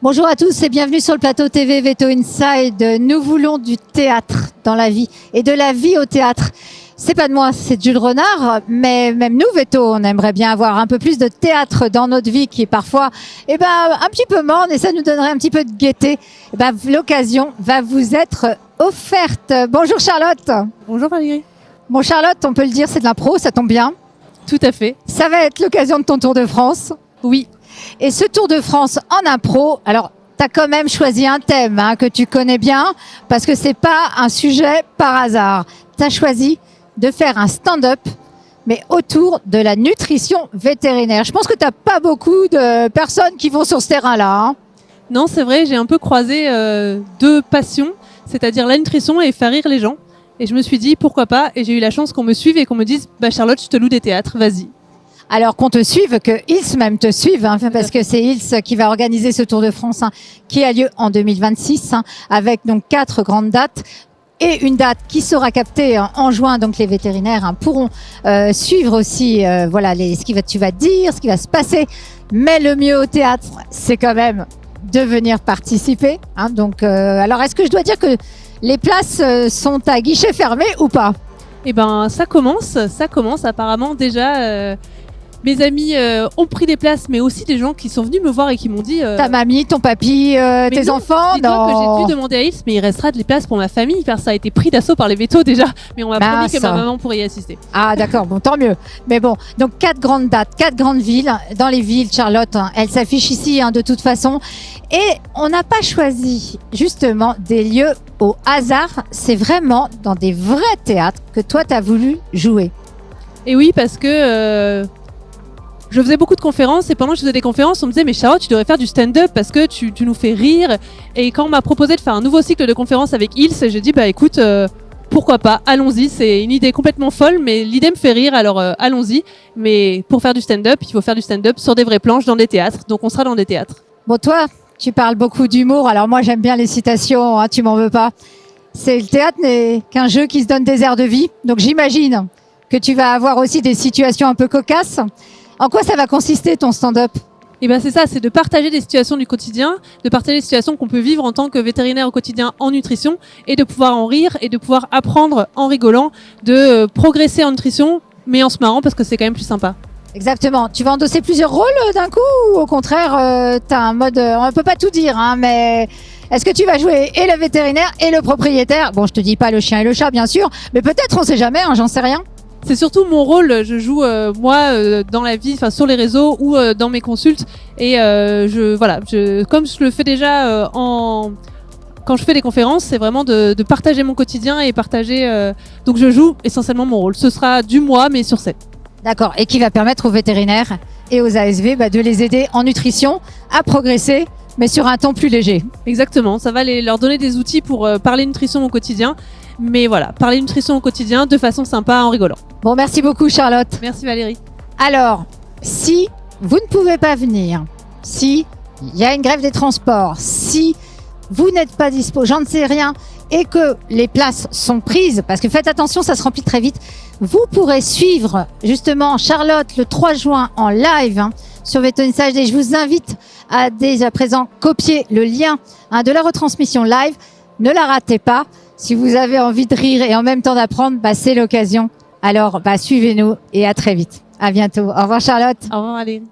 Bonjour à tous et bienvenue sur le plateau TV Veto Inside. Nous voulons du théâtre dans la vie et de la vie au théâtre. C'est pas de moi, c'est de Jules Renard, mais même nous, Veto, on aimerait bien avoir un peu plus de théâtre dans notre vie qui est parfois un petit peu morne et ça nous donnerait un petit peu de gaieté. L'occasion va vous être offerte. Bonjour Charlotte. Bonjour Valérie. Bon Charlotte, on peut le dire, c'est de l'impro, ça tombe bien. Tout à fait. Ça va être l'occasion de ton Tour de France. Oui. Et ce Tour de France en impro, alors tu as quand même choisi un thème que tu connais bien parce que c'est pas un sujet par hasard. Tu as choisi de faire un stand-up mais autour de la nutrition vétérinaire. Je pense que tu n'as pas beaucoup de personnes qui vont sur ce terrain-là. Non, c'est vrai, j'ai un peu croisé deux passions, c'est-à-dire la nutrition et faire rire les gens. Et je me suis dit pourquoi pas, et j'ai eu la chance qu'on me suive et qu'on me dise Charlotte, je te loue des théâtres, vas-y. Alors qu'on te suive, que Ils même te suive, parce que c'est Ils qui va organiser ce Tour de France qui a lieu en 2026 avec donc 4 grandes dates et une date qui sera captée en juin. Donc les vétérinaires pourront suivre aussi ce que tu vas dire, ce qui va se passer. Mais le mieux au théâtre, c'est quand même de venir participer. Alors est-ce que je dois dire que les places sont à guichet fermé ou pas ? Eh ben ça commence apparemment déjà. Mes amis ont pris des places, mais aussi des gens qui sont venus me voir et qui m'ont dit... Ta mamie, ton papy, tes enfants? Dis-toi que j'ai dû demander à Ils, mais il restera des places pour ma famille, car ça a été pris d'assaut par les vétos déjà. Mais on m'a promis que ma maman pourrait y assister. Ah d'accord, bon, tant mieux. Mais bon, donc 4 grandes dates, 4 grandes villes. Dans les villes, Charlotte, elle s'affiche ici de toute façon. Et on n'a pas choisi justement des lieux au hasard. C'est vraiment dans des vrais théâtres que toi, tu as voulu jouer. Et oui, parce que... je faisais beaucoup de conférences et pendant que je faisais des conférences, on me disait mais Charlotte, tu devrais faire du stand-up parce que tu nous fais rire. Et quand on m'a proposé de faire un nouveau cycle de conférences avec Ils, j'ai dit écoute, pourquoi pas, allons-y. C'est une idée complètement folle, mais l'idée me fait rire, alors allons-y. Mais pour faire du stand-up, il faut faire du stand-up sur des vraies planches dans des théâtres. Donc on sera dans des théâtres. Bon, toi, tu parles beaucoup d'humour. Alors moi, j'aime bien les citations, tu m'en veux pas. Le théâtre n'est qu'un jeu qui se donne des airs de vie. Donc j'imagine que tu vas avoir aussi des situations un peu cocasses. En quoi ça va consister ton stand-up ? C'est ça, c'est de partager des situations du quotidien, de partager des situations qu'on peut vivre en tant que vétérinaire au quotidien en nutrition et de pouvoir en rire et de pouvoir apprendre en rigolant, de progresser en nutrition mais en se marrant parce que c'est quand même plus sympa. Exactement. Tu vas endosser plusieurs rôles d'un coup ou au contraire, tu as un mode... on ne peut pas tout dire, mais est-ce que tu vas jouer et le vétérinaire et le propriétaire ? Bon, je te dis pas le chien et le chat bien sûr, mais peut-être, on sait jamais, j'en sais rien. C'est surtout mon rôle, je joue dans la vie, sur les réseaux ou dans mes consultes et comme je le fais déjà quand je fais des conférences, c'est vraiment de partager mon quotidien et partager donc je joue essentiellement mon rôle. Ce sera du moi mais sur scène. D'accord, et qui va permettre aux vétérinaires et aux ASV de les aider en nutrition à progresser mais sur un ton plus léger. Exactement, ça va leur donner des outils pour parler nutrition au quotidien. Mais voilà, parler nutrition au quotidien de façon sympa en rigolant. Bon, merci beaucoup Charlotte. Merci Valérie. Alors, si vous ne pouvez pas venir, si il y a une grève des transports, si vous n'êtes pas dispo, j'en ne sais rien, et que les places sont prises, parce que faites attention, ça se remplit très vite, vous pourrez suivre justement Charlotte le 3 juin en live sur Veto Inside et je vous invite à dès à présent copier le lien de la retransmission live. Ne la ratez pas. Si vous avez envie de rire et en même temps d'apprendre, c'est l'occasion. Alors, suivez-nous et à très vite. À bientôt. Au revoir Charlotte. Au revoir Valérie.